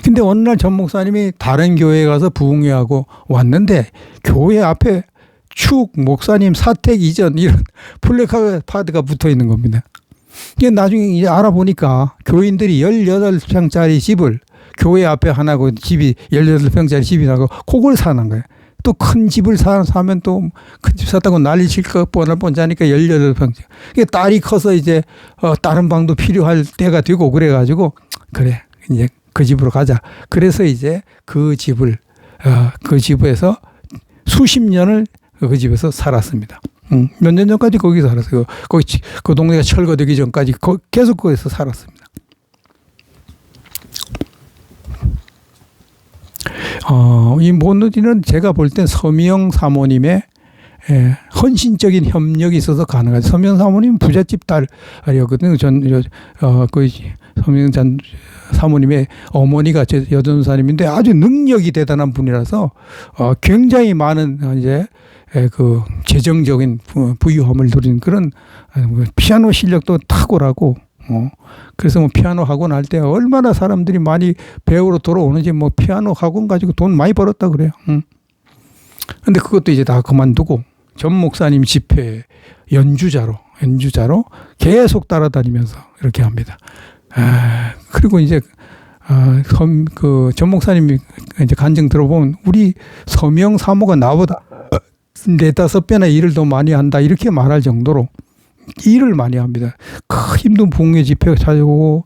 근데 어느 날 전 목사님이 다른 교회에 가서 부흥회하고 왔는데 교회 앞에 축 목사님 사택 이전 이런 플래카드가 붙어 있는 겁니다. 이게 나중에 이제 알아보니까 교인들이 18평짜리 집을 교회 앞에 하나고 집이 18평짜리 집이 나고 그걸 사는 거예요. 또 큰 집을 사면 또 큰 집 샀다고 난리 칠 거 뻔할 뻔하니까 18평. 이게 딸이 커서 이제 다른 방도 필요할 때가 되고 그래가지고 그래 이제 그 집으로 가자. 그래서 이제 그 집을 그 집에서 수십 년을 그 집에서 살았습니다. 몇 년 전까지 거기서 살았어요. 거기 그 동네가 철거되기 전까지 계속 거기서 살았습니다. 이 모노디는 제가 볼 땐 서미영 사모님의 헌신적인 협력이 있어서 가능하죠. 서미영 사모님은 부잣집 딸이었거든요. 그 서미영 사모님의 어머니가 여전사님인데 아주 능력이 대단한 분이라서 굉장히 많은 이제 그 재정적인 부유함을 누리는 그런 피아노 실력도 탁월하고 그래서 뭐 피아노 학원 할 때 얼마나 사람들이 많이 배우러 들어오는지 뭐 피아노 학원 가지고 돈 많이 벌었다 그래요. 근데 그것도 이제 다 그만두고 전 목사님 집회 연주자로 계속 따라다니면서 이렇게 합니다. 그리고 이제 그 전 목사님이 이제 간증 들어보면 우리 서명 사모가 나보다 4-5배나 일을 더 많이 한다 이렇게 말할 정도로 일을 많이 합니다. 힘든 봉회 집회 찾아오고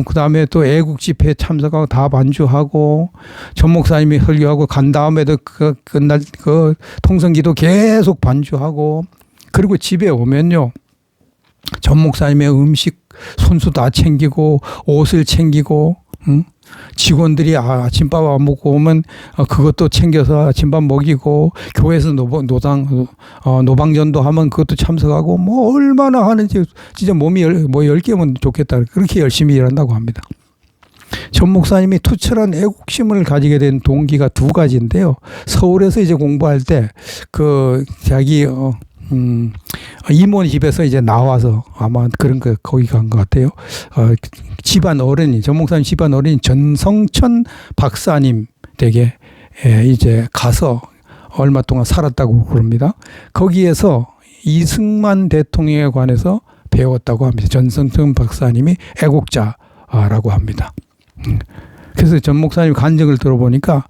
그 다음에 또 애국 집회 참석하고 다 반주하고 전 목사님이 설교하고 간 다음에도 끝날 그 통성기도 계속 반주하고 그리고 집에 오면요 전 목사님의 음식 손수 다 챙기고 옷을 챙기고 직원들이 아침밥 안 먹고 오면 그것도 챙겨서 아침밥 먹이고 교회에서 노방전도 하면 그것도 참석하고 뭐 얼마나 하는지 진짜 몸이 10개면 좋겠다 그렇게 열심히 일한다고 합니다. 전 목사님이 투철한 애국심을 가지게 된 동기가 2가지인데요. 서울에서 이제 공부할 때 그 자기 이모니 집에서 이제 나와서 아마 그런 거 거기 간 것 같아요. 집안 어른이 전 목사님 집안 어른이 전성천 박사님 댁에 이제 가서 얼마 동안 살았다고 그럽니다. 거기에서 이승만 대통령에 관해서 배웠다고 합니다. 전성천 박사님이 애국자라고 합니다. 그래서 전 목사님 간증을 들어보니까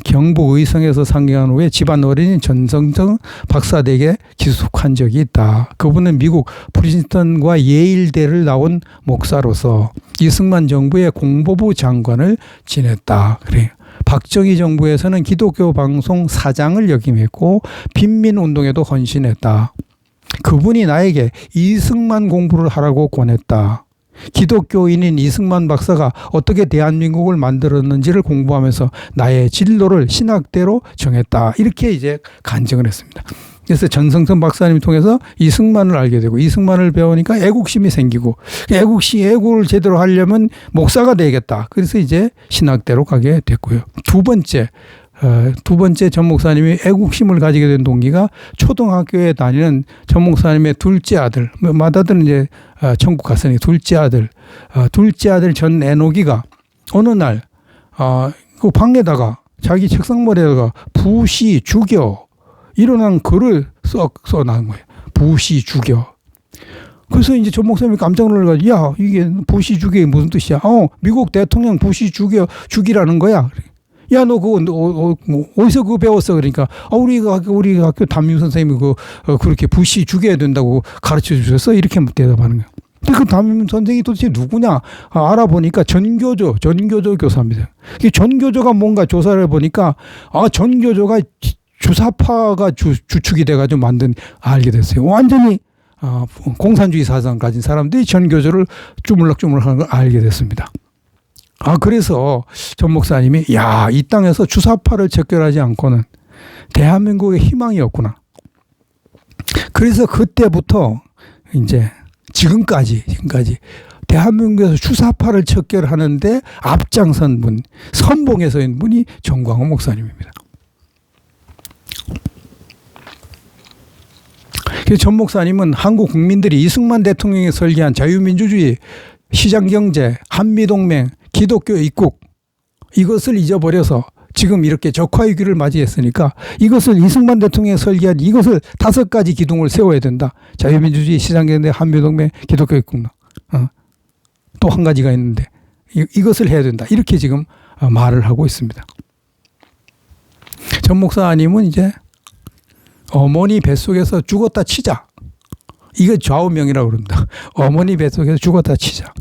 경북 의성에서 상경한 후에 집안 어린이 전성천 박사댁에 기숙한 적이 있다. 그분은 미국 프린스턴과 예일대를 나온 목사로서 이승만 정부의 공보부 장관을 지냈다. 그래요. 박정희 정부에서는 기독교 방송 사장을 역임했고 빈민운동에도 헌신했다. 그분이 나에게 이승만 공부를 하라고 권했다. 기독교인인 이승만 박사가 어떻게 대한민국을 만들었는지를 공부하면서 나의 진로를 신학대로 정했다. 이렇게 이제 간증을 했습니다. 그래서 전성천 박사님 통해서 이승만을 알게 되고 이승만을 배우니까 애국심이 생기고 애국을 제대로 하려면 목사가 되겠다. 그래서 이제 신학대로 가게 됐고요. 두 번째 전 목사님이 애국심을 가지게 된 동기가 초등학교에 다니는 전 목사님의 둘째 아들, 맏아들은 이제 천국 갔으니 둘째 아들 전 애노기가 어느 날 그 방에다가 자기 책상머리에다가 부시 죽여 일어난 글을 써놓은 거예요. 부시 죽여. 그래서 이제 전 목사님이 깜짝 놀라가지고 야 이게 부시 죽여 무슨 뜻이야? 미국 대통령 부시 죽이라는 거야. 야, 너 그거 어디서 그거 배웠어? 그러니까 우리 학교 담임 선생님이 그렇게 부시 죽여야 된다고 가르쳐 주셨어? 이렇게 대답하는 거예요. 그 담임 선생이 도대체 누구냐 알아보니까 전교조 교사입니다. 이 전교조가 뭔가 조사를 해보니까 전교조가 주사파가 주축이 돼가지고 알게 됐어요. 완전히 공산주의 사상 가진 사람들이 전교조를 주물럭주물럭하는 걸 알게 됐습니다. 그래서 전 목사님이 이 땅에서 주사파를 척결하지 않고는 대한민국에 희망이 없구나. 그래서 그때부터 이제 지금까지 대한민국에서 주사파를 척결하는데 앞장선 분, 선봉에 서인 분이 정광훈 목사님입니다. 전 목사님은 한국 국민들이 이승만 대통령이 설계한 자유민주주의, 시장경제, 한미동맹, 기독교 입국 이것을 잊어버려서 지금 이렇게 적화위기를 맞이했으니까 이것을 이승만 대통령이 설계한 이것을 5가지 기둥을 세워야 된다. 자유민주주의, 시장경제, 한미동맹, 기독교 입국. 또 한 가지가 있는데 이것을 해야 된다. 이렇게 지금 말을 하고 있습니다. 전 목사님은 이제 어머니 뱃속에서 죽었다 치자. 이거 좌우명이라고 그럽니다. 어머니 뱃속에서 죽었다 치자.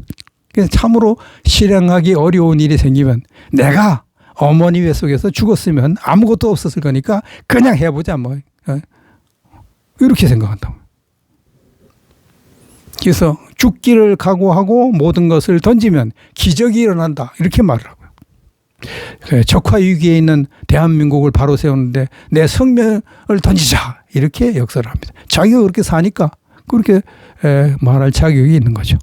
그래서 참으로 실행하기 어려운 일이 생기면 내가 어머니 뱃속에서 죽었으면 아무것도 없었을 거니까 그냥 해보자 뭐. 이렇게 생각한다고. 그래서 죽기를 각오하고 모든 것을 던지면 기적이 일어난다. 이렇게 말을 하고요. 적화위기에 있는 대한민국을 바로 세우는데 내 생명을 던지자. 이렇게 역사를 합니다. 자기가 그렇게 사니까 그렇게 말할 자격이 있는 거죠.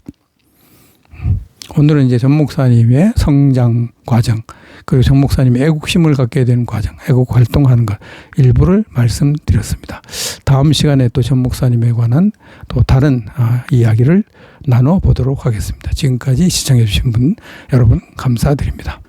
오늘은 이제 전 목사님의 성장 과정, 그리고 전 목사님의 애국심을 갖게 되는 과정, 애국 활동하는 것 일부를 말씀드렸습니다. 다음 시간에 또 전 목사님에 관한 또 다른 이야기를 나눠보도록 하겠습니다. 지금까지 시청해 주신 분 여러분 감사드립니다.